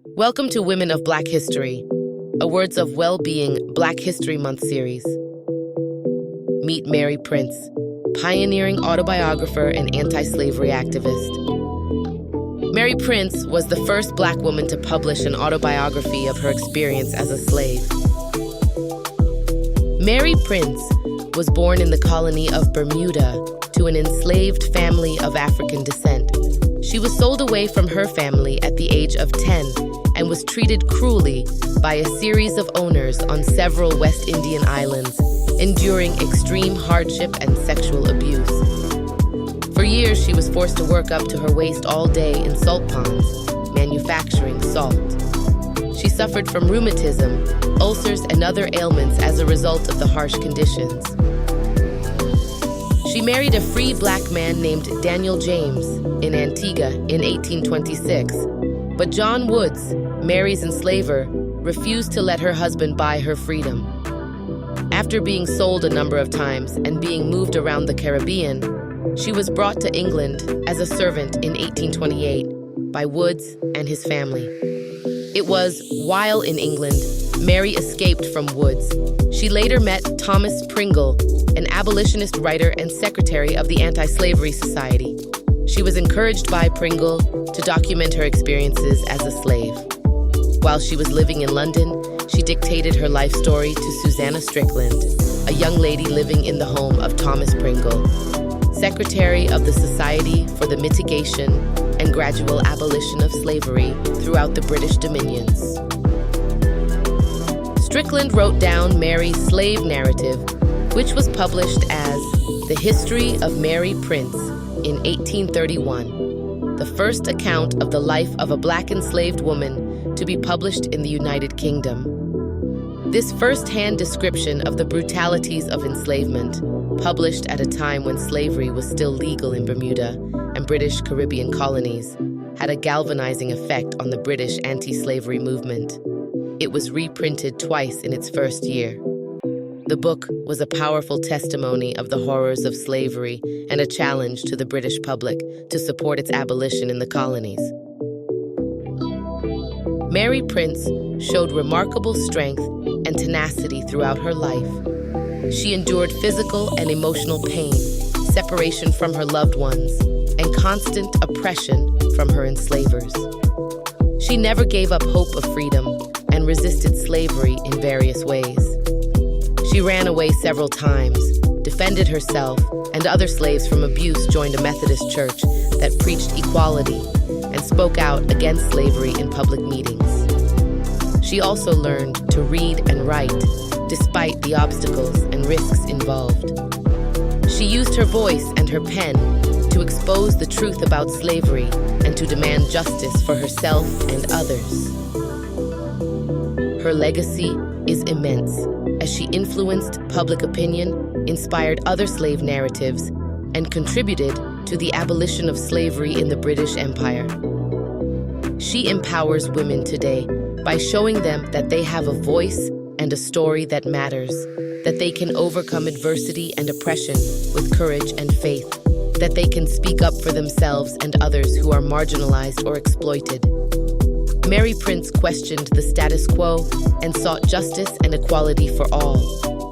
Welcome to Women of Black History, a Words of Well-Being Black History Month series. Meet Mary Prince, pioneering autobiographer and anti-slavery activist. Mary Prince was the first Black woman to publish an autobiography of her experience as a slave. Mary Prince was born in the colony of Bermuda to an enslaved family of African descent. She was sold away from her family at the age of 10 and was treated cruelly by a series of owners on several West Indian islands, enduring extreme hardship and sexual abuse. For years, she was forced to work up to her waist all day in salt ponds, manufacturing salt. She suffered from rheumatism, ulcers, and other ailments as a result of the harsh conditions. She married a free Black man named Daniel James in Antigua in 1826, but John Woods, Mary's enslaver, refused to let her husband buy her freedom. After being sold a number of times and being moved around the Caribbean, she was brought to England as a servant in 1828 by Woods and his family. It was while in England Mary escaped from Woods. She later met Thomas Pringle, an abolitionist writer and secretary of the Anti-Slavery Society. She was encouraged by Pringle to document her experiences as a slave. While she was living in London, she dictated her life story to Susanna Strickland, a young lady living in the home of Thomas Pringle, secretary of the Society for the Mitigation and Gradual Abolition of Slavery throughout the British Dominions. Strickland wrote down Mary's slave narrative, which was published as The History of Mary Prince in 1831, the first account of the life of a Black enslaved woman to be published in the United Kingdom. This first-hand description of the brutalities of enslavement, published at a time when slavery was still legal in Bermuda and British Caribbean colonies, had a galvanizing effect on the British anti-slavery movement. It was reprinted twice in its first year. The book was a powerful testimony of the horrors of slavery and a challenge to the British public to support its abolition in the colonies. Mary Prince showed remarkable strength and tenacity throughout her life. She endured physical and emotional pain, separation from her loved ones, and constant oppression from her enslavers. She never gave up hope of freedom and resisted slavery in various ways. She ran away several times, defended herself, and other slaves from abuse, joined a Methodist church that preached equality and spoke out against slavery in public meetings. She also learned to read and write, despite the obstacles and risks involved. She used her voice and her pen to expose the truth about slavery and to demand justice for herself and others. Her legacy is immense, as she influenced public opinion, inspired other slave narratives, and contributed to the abolition of slavery in the British Empire. She empowers women today by showing them that they have a voice and a story that matters, that they can overcome adversity and oppression with courage and faith, that they can speak up for themselves and others who are marginalized or exploited. Mary Prince questioned the status quo and sought justice and equality for all.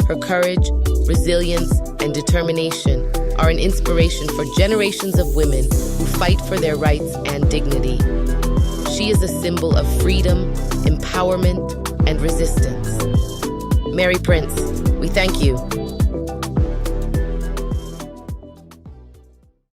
Her courage, resilience, and determination are an inspiration for generations of women who fight for their rights and dignity. She is a symbol of freedom, empowerment, and resistance. Mary Prince, we thank you